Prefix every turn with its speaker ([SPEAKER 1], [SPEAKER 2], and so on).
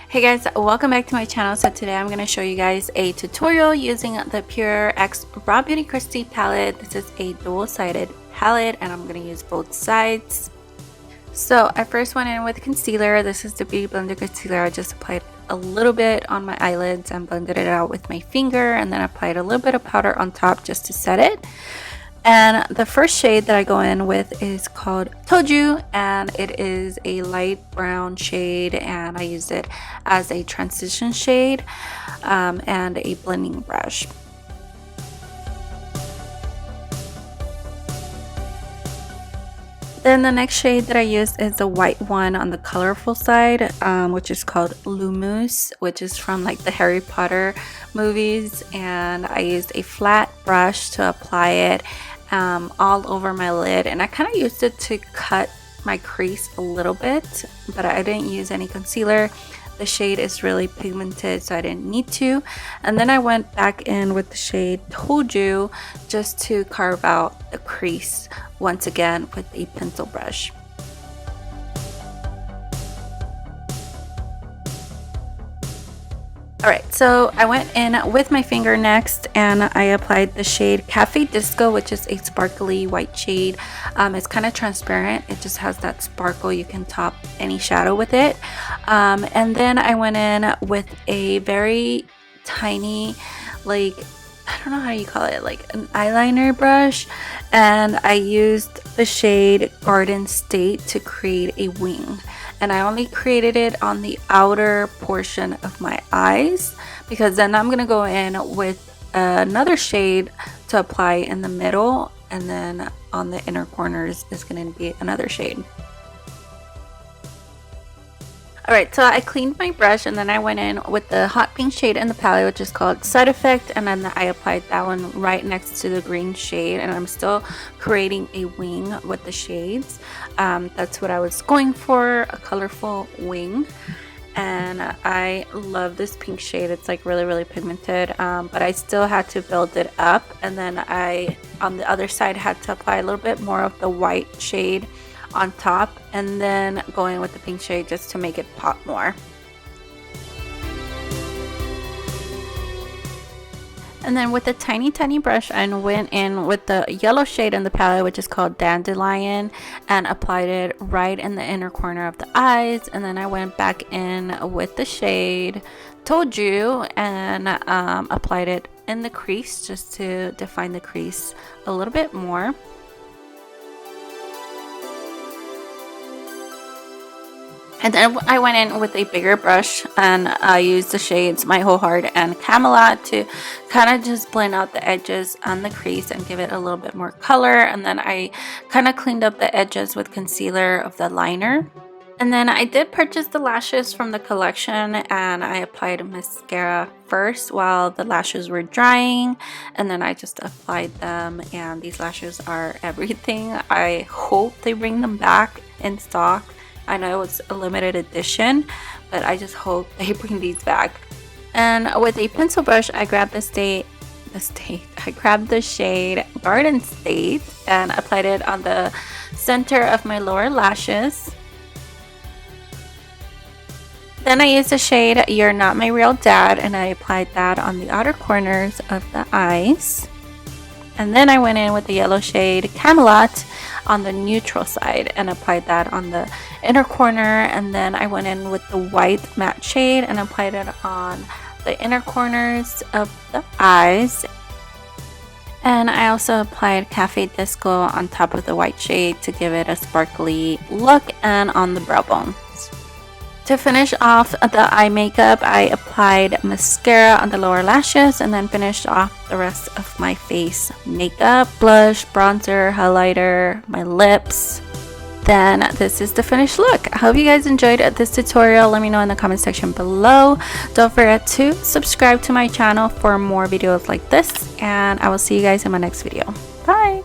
[SPEAKER 1] Hey guys, welcome back to my channel. So today I'm going to show you guys a tutorial using the PUR X Rawbeautykristi palette. This is a dual-sided palette and I'm going to use both sides. So I first went in with concealer. This is the Beauty Blender concealer. I just applied a little bit on my eyelids and blended it out with my finger, and then applied a little bit of powder on top just to set it. And the first shade that I go in with is called Told You, and it is a light brown shade, and I used it as a transition shade and a blending brush. Then the next shade that I used is the white one on the colorful side, which is called Lumos, which is from like the Harry Potter movies, and I used a flat brush to apply it all over my lid, and I kind of used it to cut my crease a little bit, but I didn't use any concealer. The shade is really pigmented, so I didn't need to. And then I went back in with the shade Told You just to carve out the crease once again with a pencil brush. Alright, so I went in with my finger next and I applied the shade Cafe Disco, which is a sparkly white shade. It's kind of transparent. It just has that sparkle. You can top any shadow with it. And then I went in with a very tiny, like, I don't know how you call it, like an eyeliner brush, and I used the shade Garden State to create a wing. And I only created it on the outer portion of my eyes, because then I'm gonna go in with another shade to apply in the middle, and then on the inner corners is gonna be another shade. Alright, so I cleaned my brush and then I went in with the hot pink shade in the palette, which is called Side Effect, and then I applied that one right next to the green shade, and I'm still creating a wing with the shades. That's what I was going for, a colorful wing. And I love this pink shade. It's like really pigmented, but I still had to build it up, and then I, on the other side, had to apply a little bit more of the white shade on top, and then go in with the pink shade just to make it pop more. And then with a tiny brush, I went in with the yellow shade in the palette, which is called Dandelion, and applied it right in the inner corner of the eyes. And then I went back in with the shade Told You and applied it in the crease just to define the crease a little bit more. And then I went in with a bigger brush and I used the shades My Whole Heart and Camelot to kind of just blend out the edges on the crease and give it a little bit more color. And then I kind of cleaned up the edges with concealer of the liner. And then I did purchase the lashes from the collection, and I applied mascara first while the lashes were drying, and then I just applied them, and these lashes are everything. I hope they bring them back in stock. I know it's a limited edition, but I just hope they bring these back. And with a pencil brush, I grabbed I grabbed the shade Garden State and applied it on the center of my lower lashes. Then I used the shade You're Not My Real Dad, and I applied that on the outer corners of the eyes. And then I went in with the yellow shade Camelot on the neutral side and applied that on the inner corner. And then I went in with the white matte shade and applied it on the inner corners of the eyes. And I also applied Cafe Disco on top of the white shade to give it a sparkly look, and on the brow bone. To finish off the eye makeup, I applied mascara on the lower lashes and then finished off the rest of my face makeup, blush, bronzer, highlighter, my lips. Then this is the finished look. I hope you guys enjoyed this tutorial. Let me know in the comment section below. Don't forget to subscribe to my channel for more videos like this, and I will see you guys in my next video. Bye!